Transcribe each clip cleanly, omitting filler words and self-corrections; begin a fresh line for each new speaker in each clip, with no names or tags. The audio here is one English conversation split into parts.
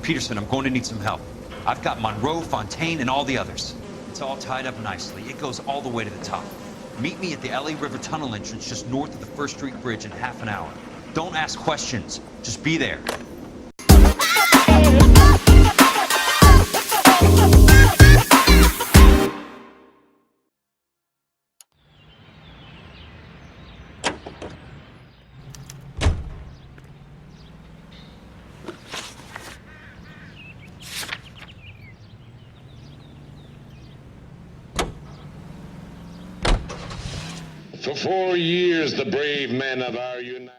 Peterson, I'm going to need some help. I've got Monroe, Fontaine, and all the others. It's all tied up nicely. It goes all the way to the top. Meet me at the LA River Tunnel entrance just north of the First Street Bridge in half an hour. Don't ask questions. Just be there.
For 4 years, the brave men of our United...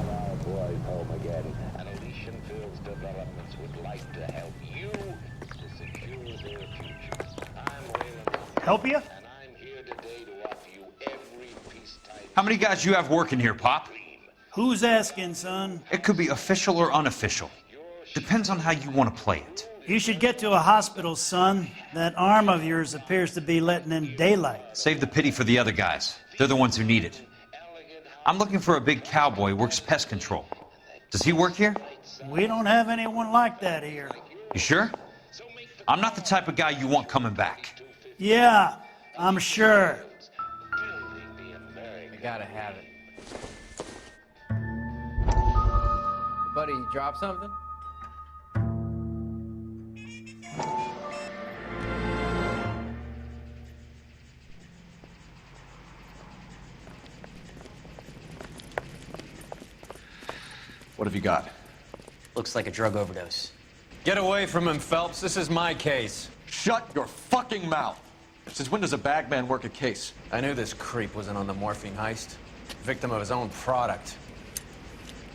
Our boys home again, and Elysian Fields Developments would like to help you to secure their future. I'm Wayland.
Help you?
And I'm here today to offer you every peacetime...
How many guys you have working here, Pop?
Who's asking, son?
It could be official or unofficial. Depends on how you want to play it.
You should get to a hospital, son. That arm of yours appears to be letting in daylight.
Save the pity for the other guys. They're the ones who need it. I'm looking for a big cowboy who works pest control. Does he work here?
We don't have anyone like that here.
You sure? I'm not the type of guy you want coming back.
Yeah, I'm sure.
I gotta have it. Buddy, you drop something?
What have you got?
Looks like a drug overdose.
Get away from him, Phelps. This is my case.
Shut your fucking mouth! Since when does a bagman work a case?
I knew this creep wasn't on the morphine heist. Victim of his own product.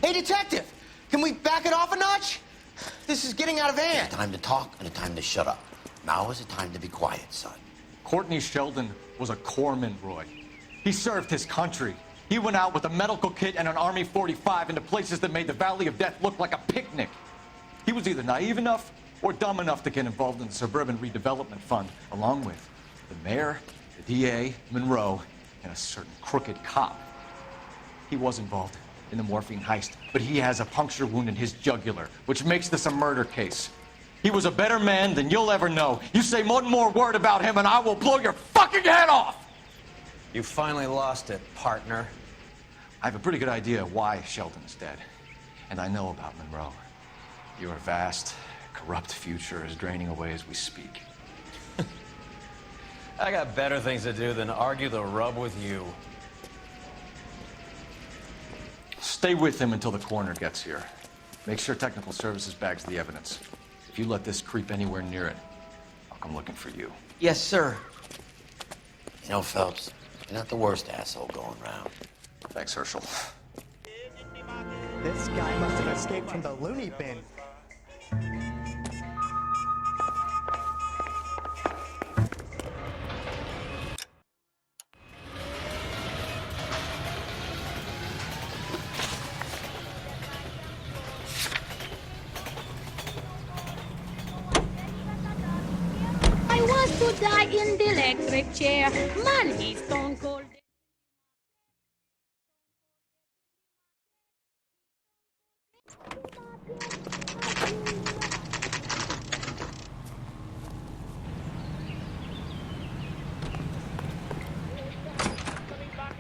Hey, detective! Can we back it off a notch? This is getting out of hand.
A time to talk and a time to shut up. Now is the time to be quiet, son.
Courtney Sheldon was a corpsman, Roy. He served his country. He went out with a medical kit and an Army 45 into places that made the Valley of Death look like a picnic. He was either naive enough or dumb enough to get involved in the Suburban Redevelopment Fund, along with the mayor, the DA, Monroe, and a certain crooked cop. He was involved in the morphine heist, but he has a puncture wound in his jugular, which makes this a murder case. He was a better man than you'll ever know. You say one more word about him and I will blow your fucking head off!
You finally lost it, partner.
I have a pretty good idea why Sheldon is dead. And I know about Monroe. Your vast, corrupt future is draining away as we speak.
I got better things to do than argue the rub with you.
Stay with him until the coroner gets here. Make sure technical services bags the evidence. If you let this creep anywhere near it, I'll come looking for you.
Yes, sir.
You know, Phelps, you're not the worst asshole going around.
Thanks, Herschel.
This guy must have escaped from the loony bin.
I want to die in the electric chair. Man, he's stone cold.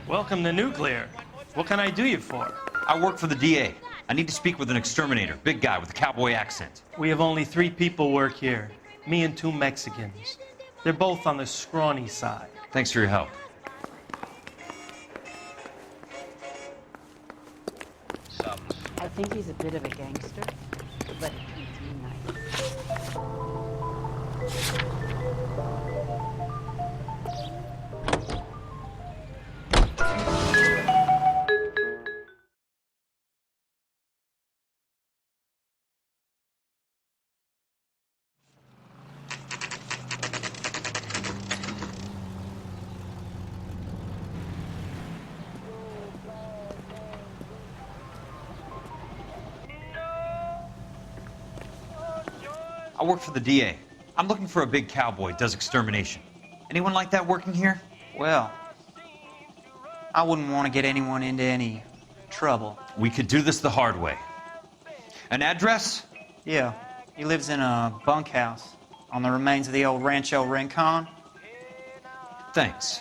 Welcome to Nuclear. What can I do you for?
I work for the DA. I need to speak with an exterminator, big guy with a cowboy accent.
We have only 3 people work here. Me and 2 Mexicans. They're both on the scrawny side.
Thanks for your help.
I think he's a bit of a gangster, but he's nice.
I work for the DA. I'm looking for a big cowboy, does extermination. Anyone like that working here?
Well, I wouldn't want to get anyone into any trouble.
We could do this the hard way. An address?
Yeah, he lives in a bunkhouse on the remains of the old Rancho Rincon.
Thanks.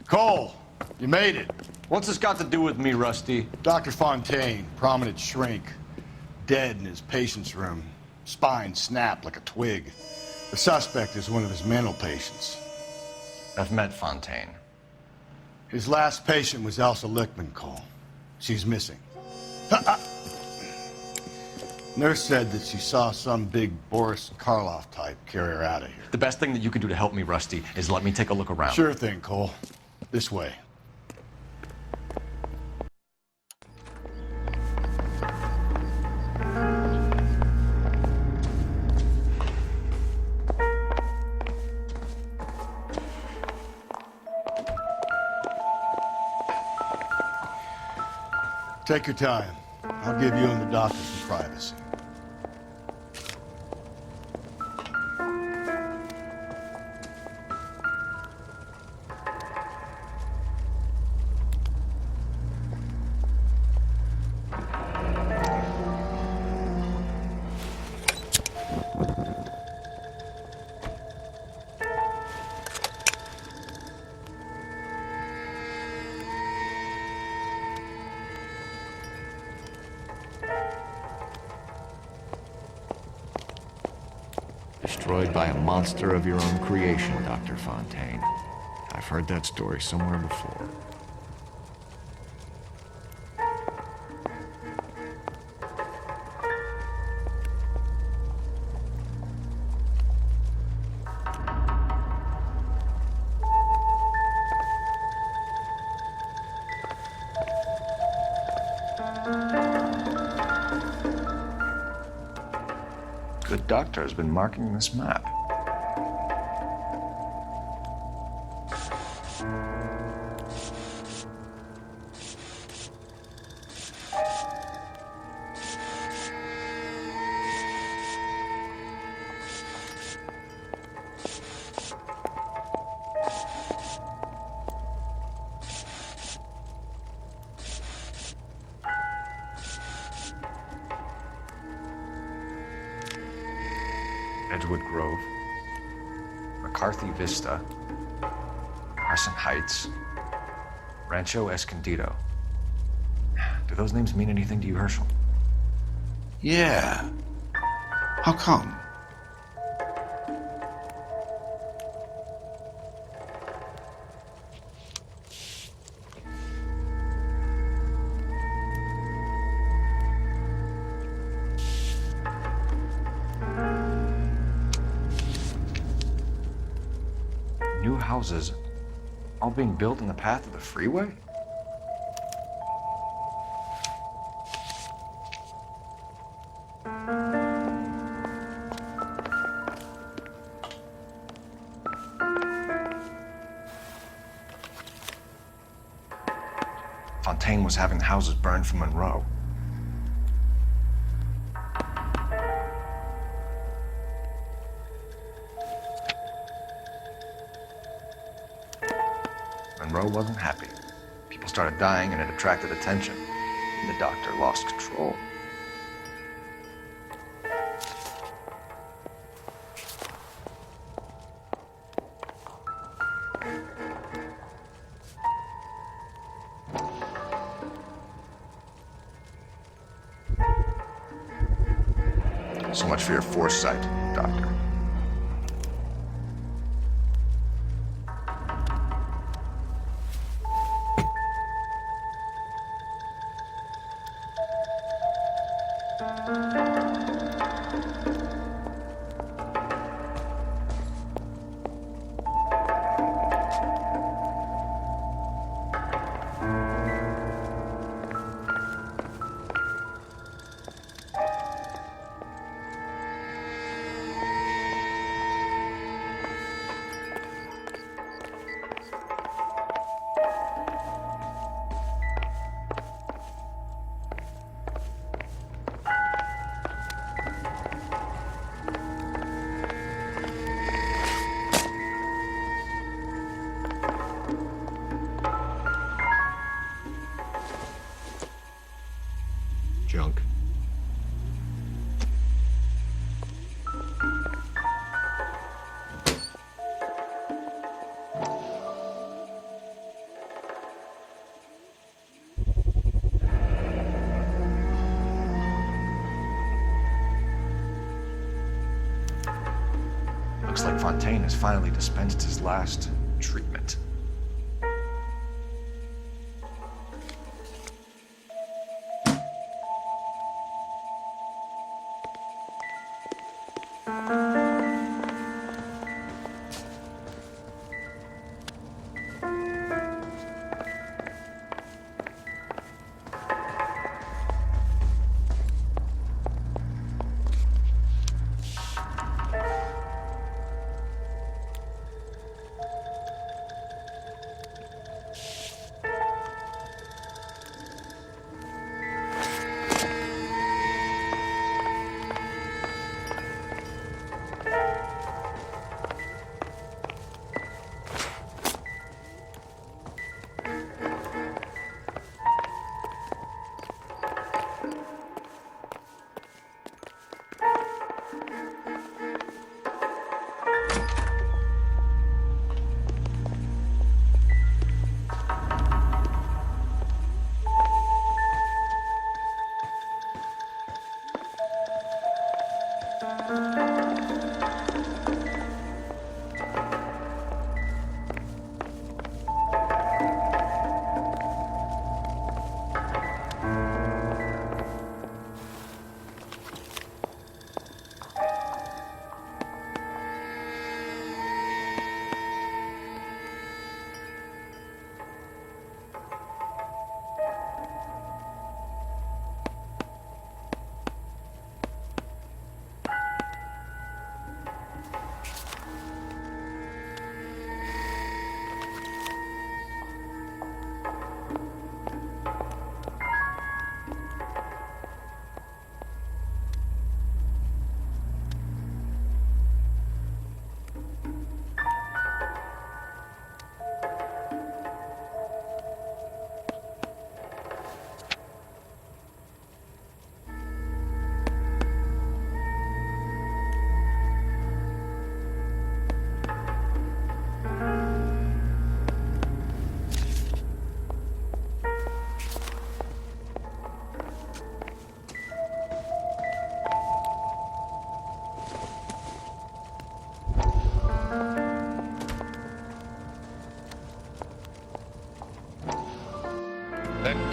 Cole, you made it.
What's this got to do with me, Rusty?
Dr. Fontaine, prominent shrink, dead in his patient's room. Spine snapped like a twig. The suspect is one of his mental patients.
I've met Fontaine.
His last patient was Elsa Lichtman, Cole. She's missing. Nurse said that she saw some big Boris Karloff type carry her out of here.
The best thing that you can do to help me, Rusty, is let me take a look around.
Sure thing, Cole. This way. Take your time. I'll give you and the doctor some privacy.
Destroyed by a monster of your own creation, Dr. Fontaine. I've heard that story somewhere before. Good doctor has been marking this map. Edgewood Grove, McCarthy Vista, Crescent Heights, Rancho Escondido. Do those names mean anything to you, Herschel?
Yeah. How come?
New houses, all being built in the path of the freeway? Fontaine was having the houses burned for Monroe. Monroe wasn't happy. People started dying and it attracted attention. And the doctor lost control. So much for your foresight, Doctor.
Looks like Fontaine has finally dispensed his last treatment.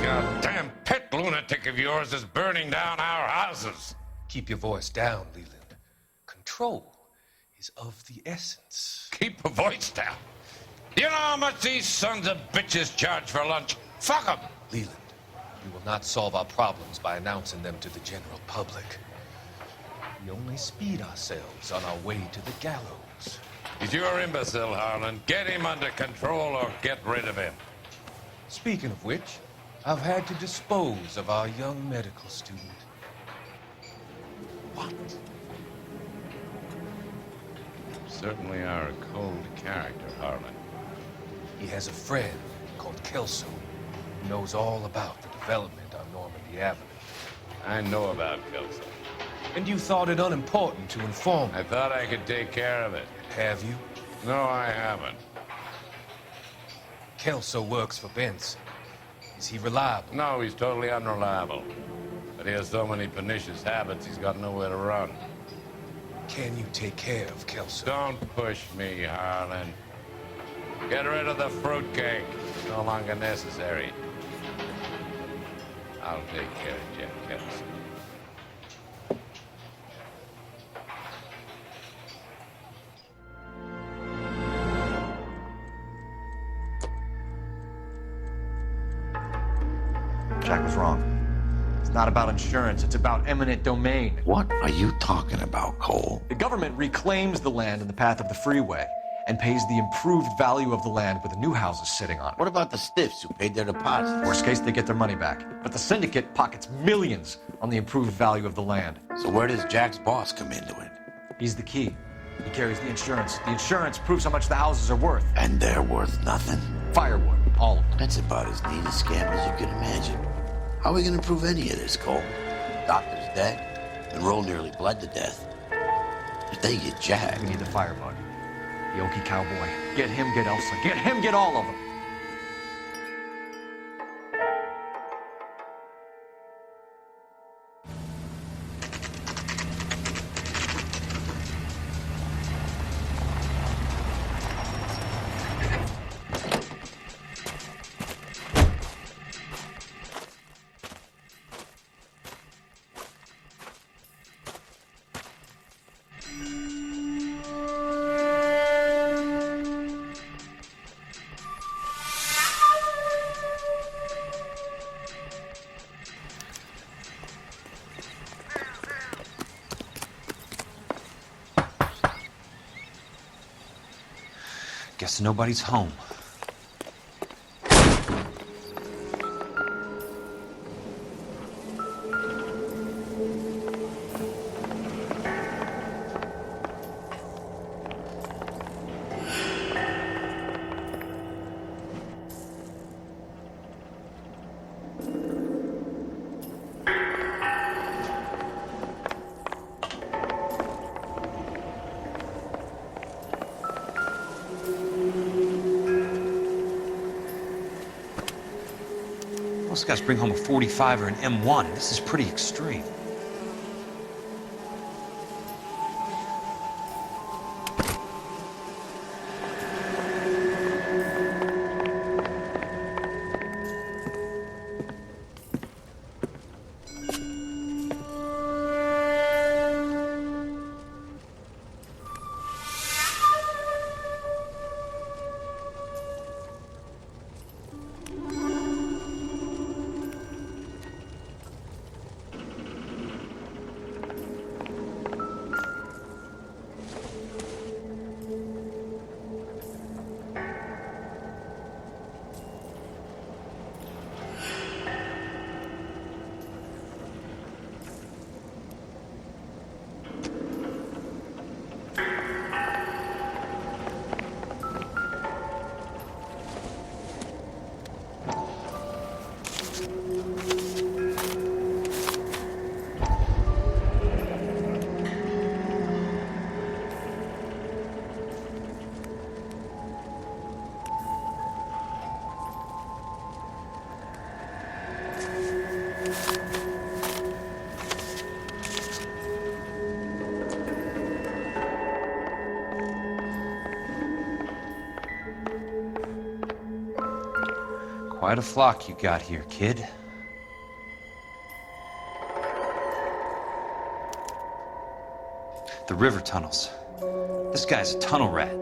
Goddamn pet lunatic of yours is burning down our houses.
Keep your voice down, Leland. Control is of the essence.
Keep your voice down. You know how much these sons of bitches charge for lunch? Fuck them.
Leland, we will not solve our problems by announcing them to the general public. We only speed ourselves on our way to the gallows.
He's your imbecile, Harlan. Get him under control or get rid of him.
Speaking of which, I've had to dispose of our young medical student.
What? You certainly are a cold character, Harlan.
He has a friend called Kelso who knows all about the development on Normandy Avenue.
I know about Kelso.
And you thought it unimportant to inform me.
I thought I could take care of it.
Have you?
No, I haven't.
Kelso works for Benson. Is he reliable?
No, he's totally unreliable. But he has so many pernicious habits, he's got nowhere to run.
Can you take care of Kelso?
Don't push me, Harlan. Get rid of the fruitcake. It's no longer necessary. I'll take care of Jeff Kelso.
Jack was wrong. It's not about insurance, it's about eminent domain.
What are you talking about, Cole?
The government reclaims the land in the path of the freeway and pays the improved value of the land with the new houses sitting on it.
What about the stiffs who paid their deposits?
Worst case, they get their money back. But the syndicate pockets millions on the improved value of the land.
So where does Jack's boss come into it?
He's the key. He carries the insurance. The insurance proves how much the houses are worth.
And they're worth nothing?
Firewood, all of them.
That's about as neat a scam as you can imagine. How are we going to prove any of this, Cole? Doctor's dead, and Roll nearly bled to death. If they get Jack...
We need the firebug. The Okie cowboy. Get him, get Elsa. Get him, get all of them.
Guess nobody's home. Most guys bring home a 45 or an M1. This is pretty extreme. Quite a flock you got here, kid. The river tunnels. This guy's a tunnel rat.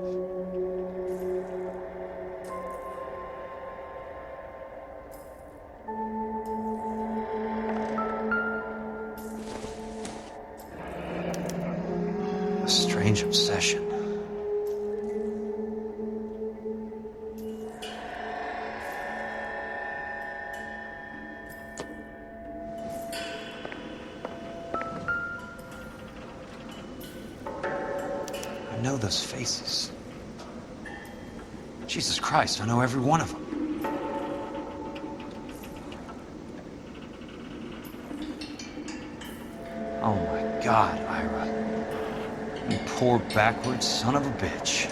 A strange obsession. I know those faces. Jesus Christ, I know every one of them. Oh my God, Ira. You poor backward son of a bitch.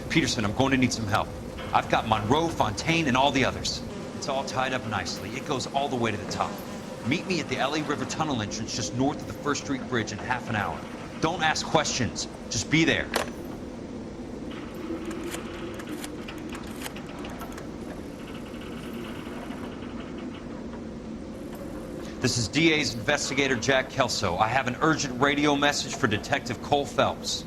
Peterson, I'm going to need some help. I've got Monroe, Fontaine, and all the others. It's all tied up nicely. It goes all the way to the top. Meet me at the LA River Tunnel entrance just north of the First Street Bridge in half an hour. Don't ask questions. Just be there. This is DA's investigator Jack Kelso. I have an urgent radio message for Detective Colew Phelps.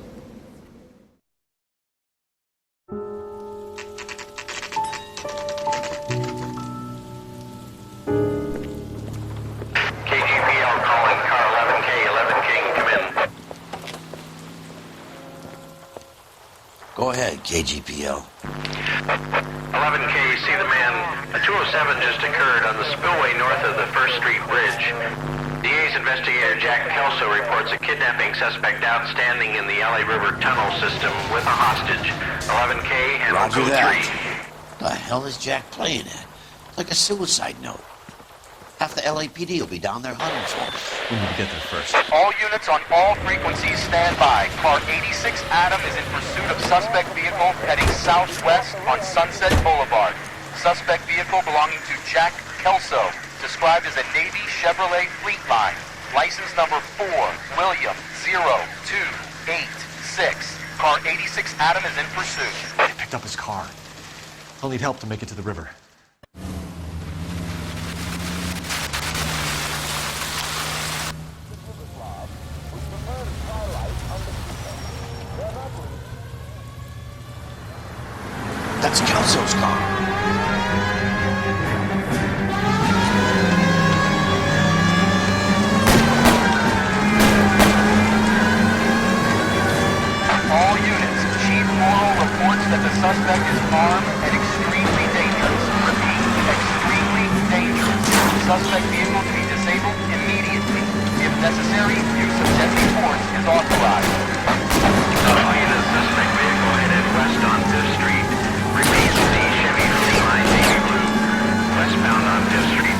Go ahead, KGPL.
11K, see the man. A 207 just occurred on the spillway north of the First Street Bridge. DA's investigator Jack Kelso reports a kidnapping suspect outstanding in the LA River Tunnel system with a hostage. 11K and
Roger
code
that.
3.
The hell is Jack playing at? Like a suicide note. Half the LAPD will be down there hunting for us.
We need to get there first.
All units on all frequencies stand by. Car 86 Adam is in pursuit of suspect vehicle heading southwest on Sunset Boulevard. Suspect vehicle belonging to Jack Kelso, described as a Navy Chevrolet Fleetline. License number 4, William 0286. Car 86 Adam is in pursuit.
They picked up his car. He'll need help to make it to the river.
That's Kelso's car.
suspect is armed and extremely dangerous. Repeat, extremely dangerous. Suspect vehicle to be disabled immediately. If necessary, use of deadly force is authorized.
Suspect vehicle headed west on 5th Street. Repeat, the Chevy Line navy blue. Westbound on 5th Street.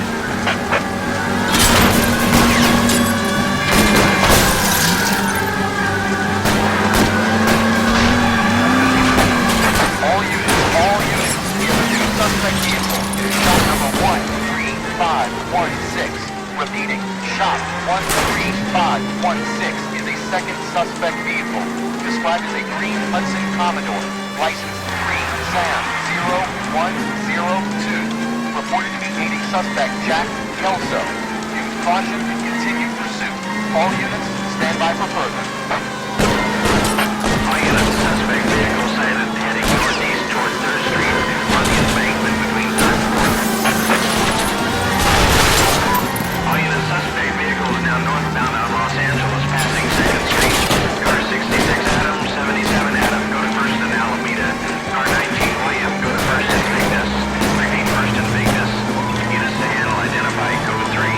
All units, we have a new suspect vehicle. It is shop number 13516. Repeating, shop 13516 is a second suspect vehicle, described as a green Hudson Commodore, license 3-Sam-0102, reported to be aiding suspect Jack Kelso. Use caution and continue pursuit. All units, stand by for further.
All units, suspect vehicle sighted heading northeast toward 3rd Street on the embankment between 3rd and 4th. All units, suspect vehicle is now northbound out of Los Angeles, passing 2nd Street. Car 66 Adam, 77 Adam, go to 1st and Alameda. Car 19 William, go to 1st and Vegas. Repeat, 1st and Vegas. Units to handle, identify, code 3.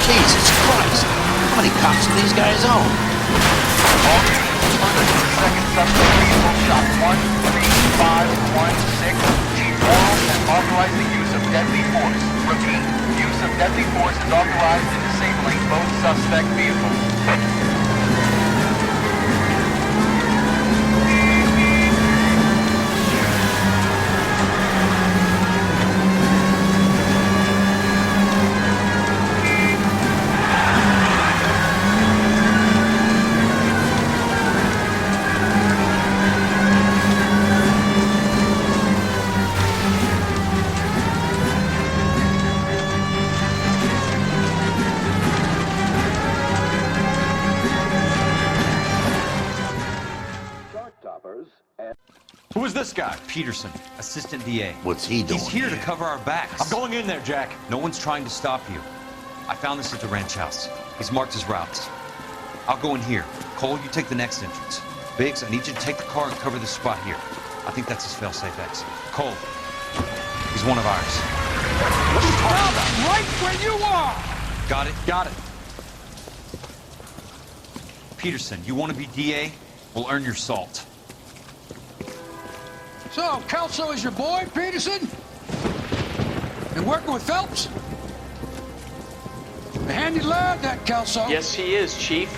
Jesus Christ! How many cops do these guys own?
All units, further to the second suspect vehicle, shop 13516. Chief Coral has authorized the use of deadly force. Repeat, use of deadly force is authorized in disabling both suspect vehicles.
Who is this guy?
Peterson, assistant DA.
What's he doing?
He's here to cover our backs.
I'm going in there, Jack.
No one's trying to stop you. I found this at the ranch house. He's marked his routes. I'll go in here. Cole, you take the next entrance. Biggs, I need you to take the car and cover this spot here. I think that's his fail-safe exit. Cole, he's one of ours.
What are you talking about?
Right where you are!
Got it?
Got it.
Peterson, you want to be DA? We'll earn your salt.
So, Kelso is your boy, Peterson? Been working with Phelps? A handy lad, that Kelso.
Yes, he is, Chief.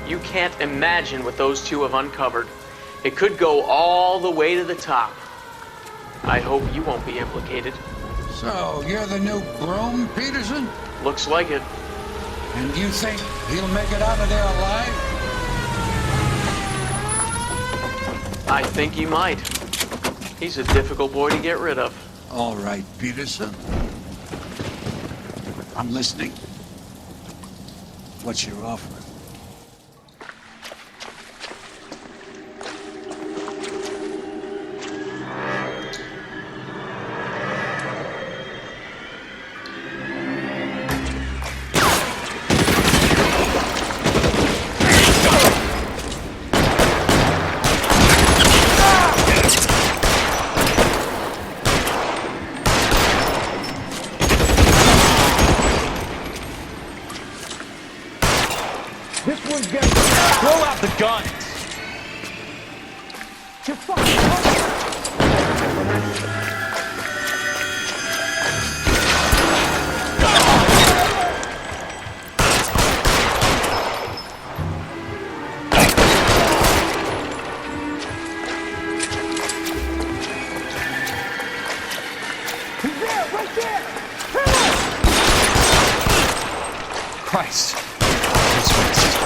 You can't imagine what those two have uncovered. It could go all the way to the top. I hope you won't be implicated.
So, you're the new groom, Peterson?
Looks like it.
And you think he'll make it out of there alive?
I think he might. He's a difficult boy to get rid of.
All right, Peterson. I'm listening. What's your offer?
Throw out the guns!
You're fucking He's there, right there!
Christ. Let's rest.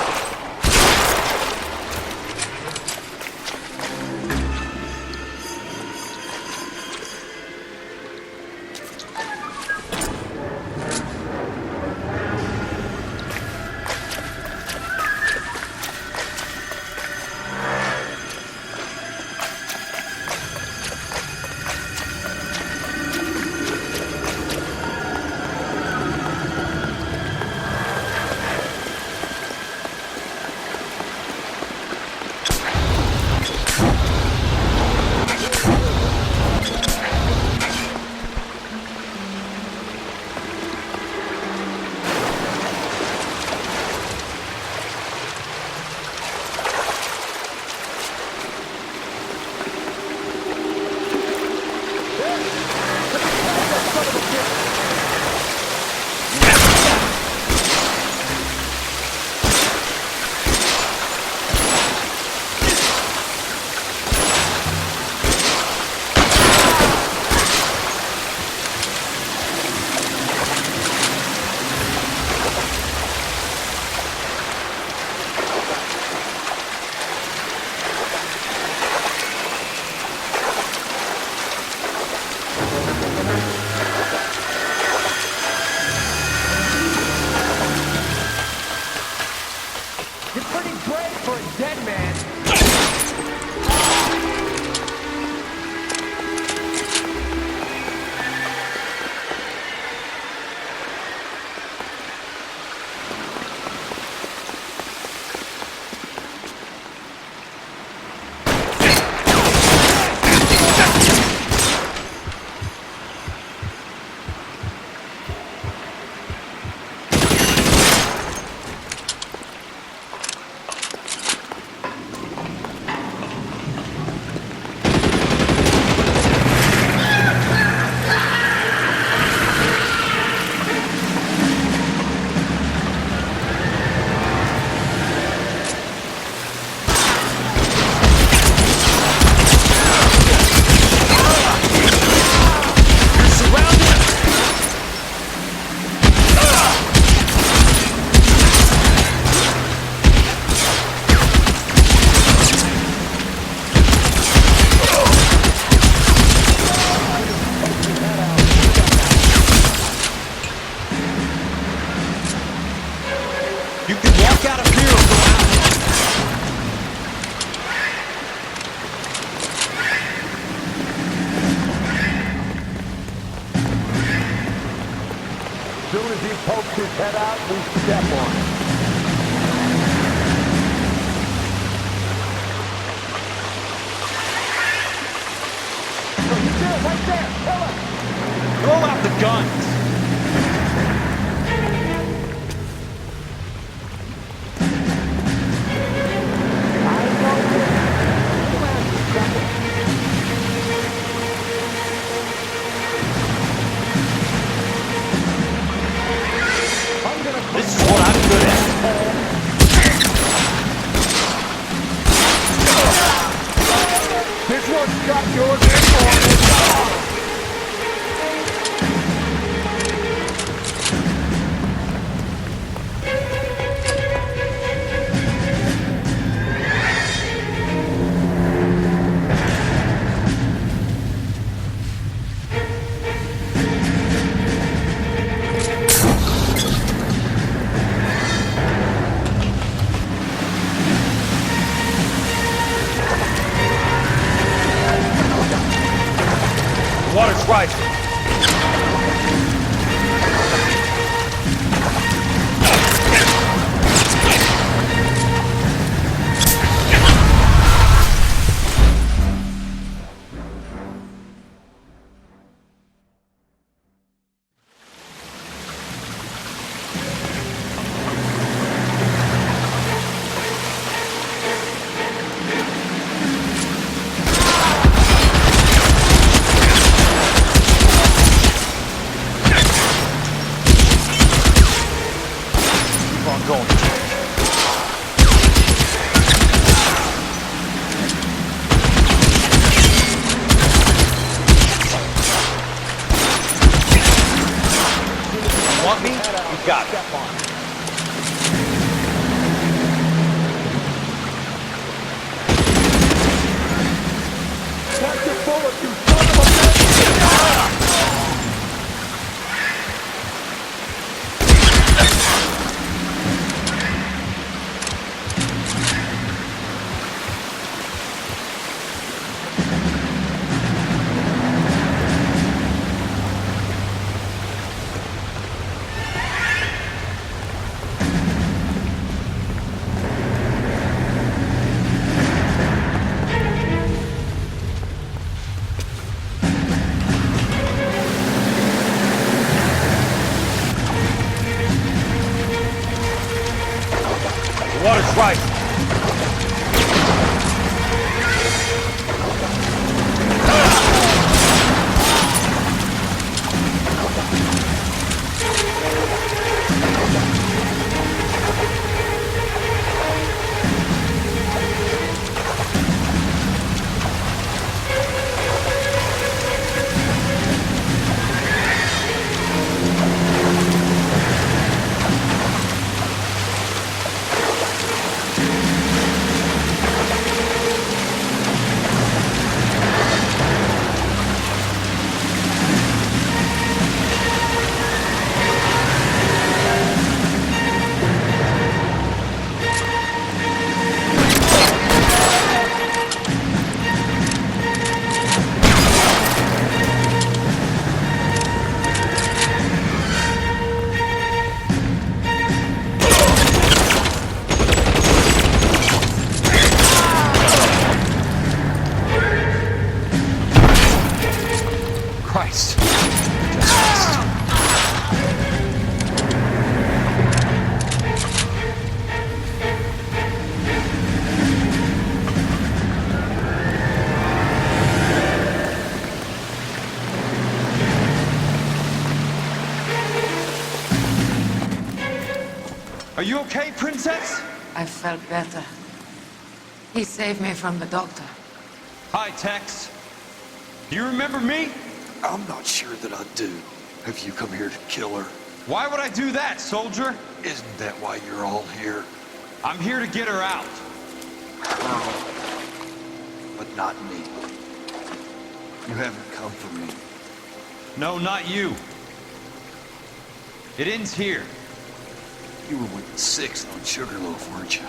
as he pokes his head out, we step on it. So he's there, right there. Kill him.
Throw out the guns. This is what I'm good at.
This one's got yours in on it.
Water's rising. Want me? You got it.
Catch your bullet, you son of a bitch!
Water's rising.
Christ.
Are you okay, Princess?
I felt better. He saved me from the doctor.
Hi, Tex. Do you remember me?
I'm not sure that I do. Have you come here to kill her?
Why would I do that, soldier?
Isn't that why you're all here?
I'm here to get her out.
But not me. You haven't come for me.
No, not you. It ends here.
You were with the 6th on Sugarloaf, weren't you?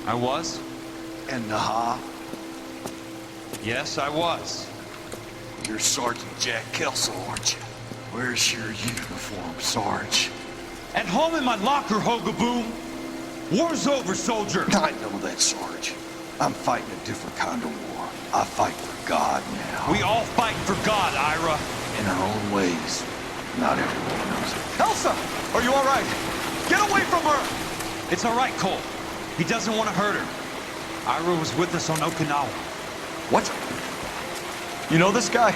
I was?
And Naha?
Yes, I was.
You're Sergeant Jack Kelso, aren't you? Where's your uniform, Sarge?
At home in my locker, Hogaboom. War's over, soldier.
I know that, Sarge. I'm fighting a different kind of war. I fight for God now.
We all fight for God, Ira.
In our own ways. Not everyone knows it.
Elsa! Are you all right? Get away from her!
It's all right, Cole. He doesn't want to hurt her. Ira was with us on Okinawa.
What? You know this guy?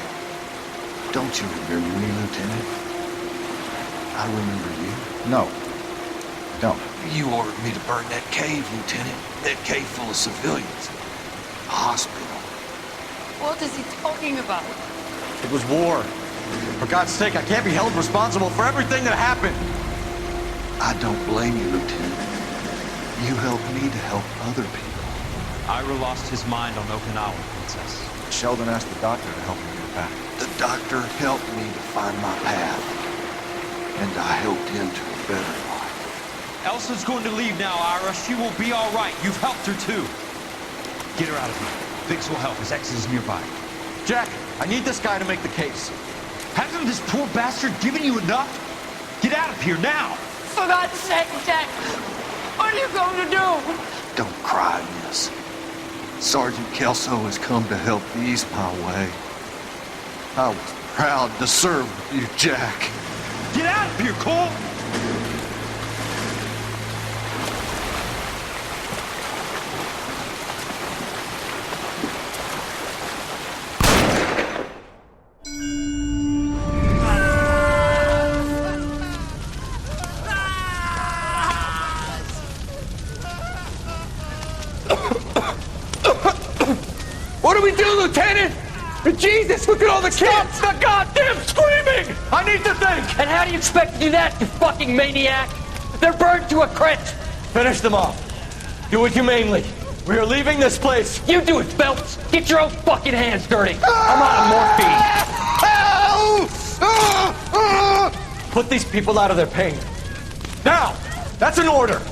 Don't you remember me, Lieutenant? I remember you.
No. Don't.
You ordered me to burn that cave, Lieutenant. That cave full of civilians. A hospital.
What is he talking about?
It was war. For God's sake, I can't be held responsible for everything that happened.
I don't blame you, Lieutenant. You helped me to help other people.
Ira lost his mind on Okinawa, Princess.
Sheldon asked the doctor to help him get back.
The doctor helped me to find my path. And I helped him to a better life.
Elsa's going to leave now, Ira. She will be all right. You've helped her, too. Get her out of here. Biggs will help. His ex is nearby.
Jack, I need this guy to make the case.
Hasn't this poor bastard given you enough? Get out of here now!
For God's sake, Jack! What are you going to do?
Don't cry, miss. Sergeant Kelso has come to help ease my way. I was proud to serve with you, Jack.
Get out of here, Cole!
What do we do, Lieutenant? Jesus, look at all the kids! Stop the goddamn screaming! I need to think!
And how do you expect to do that, you fucking maniac? They're burned to a crisp.
Finish them off. Do it humanely. We are leaving this place.
You do it, Phelps. Get your own fucking hands dirty. I'm on morphine.
Put these people out of their pain. Now! That's an order!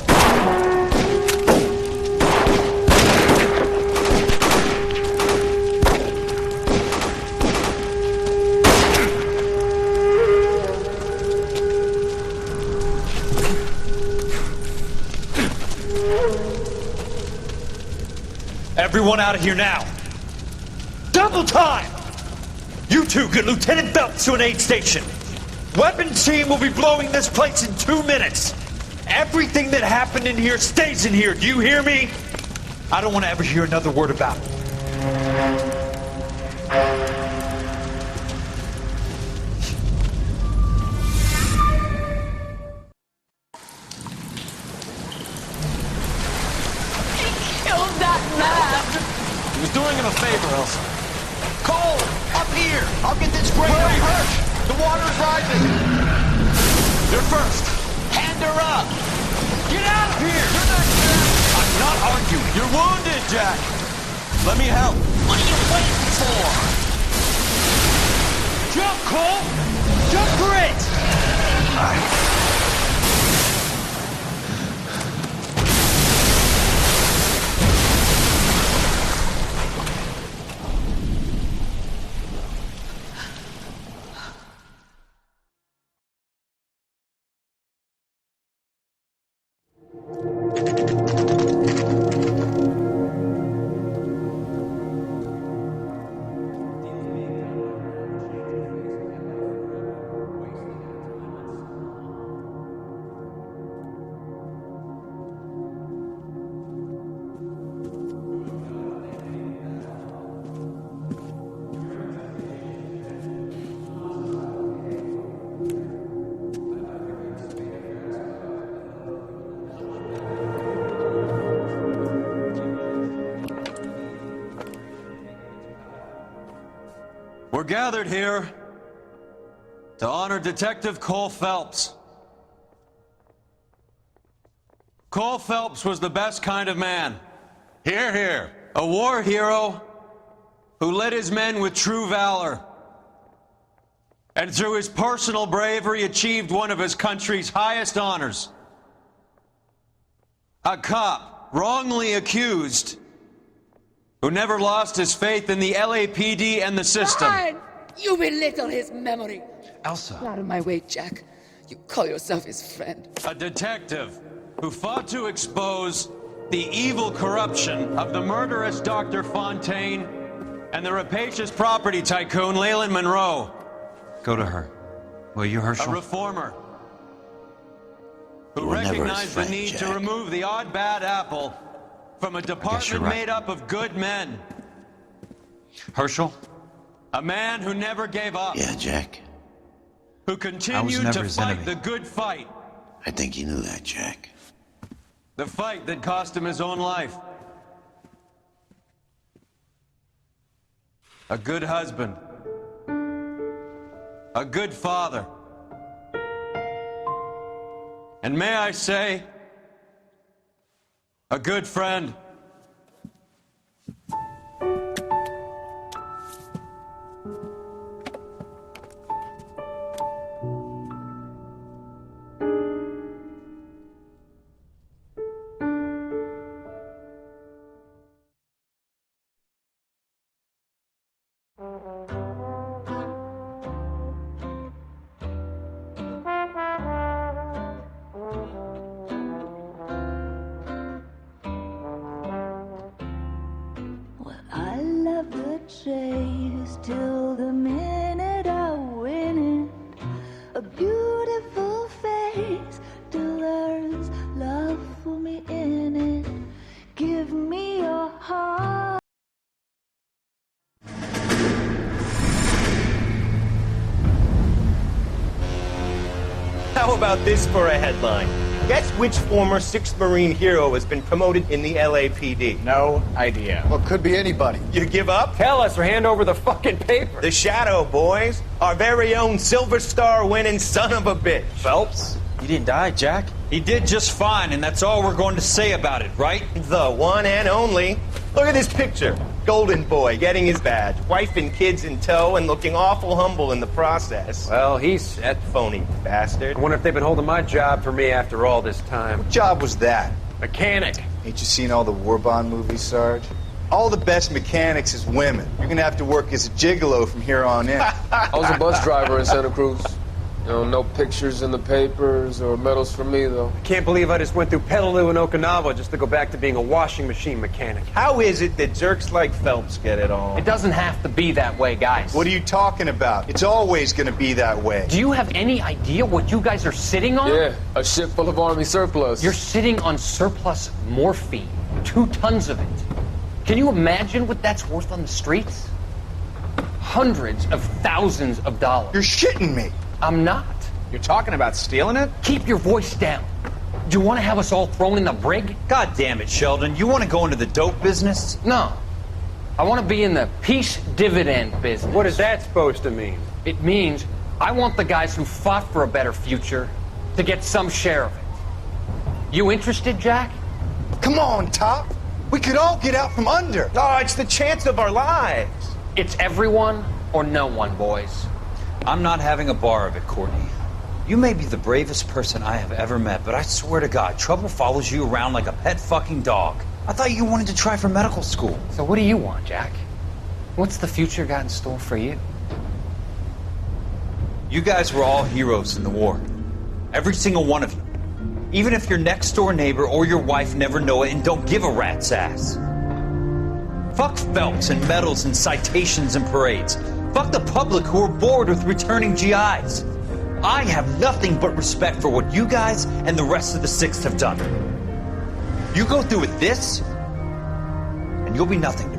Everyone out of here now! Double time! You two get Lieutenant Phelps to an aid station. Weapon team will be blowing this place in 2 minutes. Everything that happened in here stays in here. Do you hear me? I don't want to ever hear another word about it.
He was doing him a favor, Elsa.
Cole! Up here! I'll get this grader hurt! The water is rising!
You're first!
Hand her up!
Get out of here! I'm not arguing.
You're wounded, Jack! Let me help.
What are you waiting for?
Jump, Cole! Jump for it! We're gathered here to honor Detective Colew Phelps. Colew Phelps was the best kind of man. Hear, hear. A war hero who led his men with true valor. And through his personal bravery achieved one of his country's highest honors. A cop wrongly accused who never lost his faith in the LAPD and the system.
Fine. You belittle his memory.
Elsa.
Get out of my way, Jack.
You call yourself his friend.
A detective who fought to expose the evil corruption of the murderous Dr. Fontaine and the rapacious property tycoon Leland Monroe.
Go to her. Will you, Herschel?
A reformer who recognized the need to remove the odd bad apple from a department made up of good men.
Herschel?
A man who never gave up.
Yeah, Jack.
Who continued to fight the good fight.
I think you knew that, Jack.
The fight that cost him his own life. A good husband. A good father. And may I say, a good friend.
I love the chase till the minute I win it. A beautiful face till there's love for me in it. Give me your heart.
How about this for a headline? Guess which former 6th Marine hero has been promoted in the LAPD? No idea.
Well, could be anybody.
You give up?
Tell us or hand over the fucking paper.
The Shadow, boys. Our very own Silver Star winning son of a bitch.
Phelps? He didn't die, Jack.
He did just fine, and that's all we're going to say about it, right?
The one and only. Look at this picture. Golden boy getting his badge, wife and kids in tow, and looking awful humble in the process.
Well, he's
that phony bastard.
I wonder if they've been holding my job for me after all this time.
What job was that?
Mechanic.
Ain't you seen all the war bond movies, Sarge? All the best mechanics is women. You're gonna have to work as a gigolo from here on in.
I was a bus driver in Santa Cruz. You know, no pictures in the papers or medals for me, though.
I can't believe I just went through Petaloo and Okinawa just to go back to being a washing machine mechanic.
How is it that jerks like Phelps get it all?
It doesn't have to be that way, guys.
What are you talking about? It's always gonna be that way.
Do you have any idea what you guys are sitting on?
Yeah, a ship full of Army surplus.
You're sitting on surplus morphine. 2 tons of it. Can you imagine what that's worth on the streets? Hundreds of thousands of dollars.
You're shitting me.
I'm not. You're talking about stealing it? Keep your voice down. Do you want to have us all thrown in the brig?
God damn it, Sheldon. You want to go into the dope business?
No. I want to be in the peace dividend business. What is that supposed to mean? It means I want the guys who fought for a better future to get some share of it. You interested, Jack?
Come on, Top. We could all get out from under.
Oh, it's the chance of our lives.
It's everyone or no one, boys.
I'm not having a bar of it, Courtney. You may be the bravest person I have ever met, but I swear to God, trouble follows you around like a pet fucking dog. I thought you wanted to try for medical school.
So what do you want, Jack? What's the future got in store for you?
You guys were all heroes in the war. Every single one of you. Even if your next door neighbor or your wife never know it and don't give a rat's ass. Fuck Phelps and medals and citations and parades. Fuck the public who are bored with returning GIs. I have nothing but respect for what you guys and the rest of the 6th have done. You go through with this, and you'll be nothing.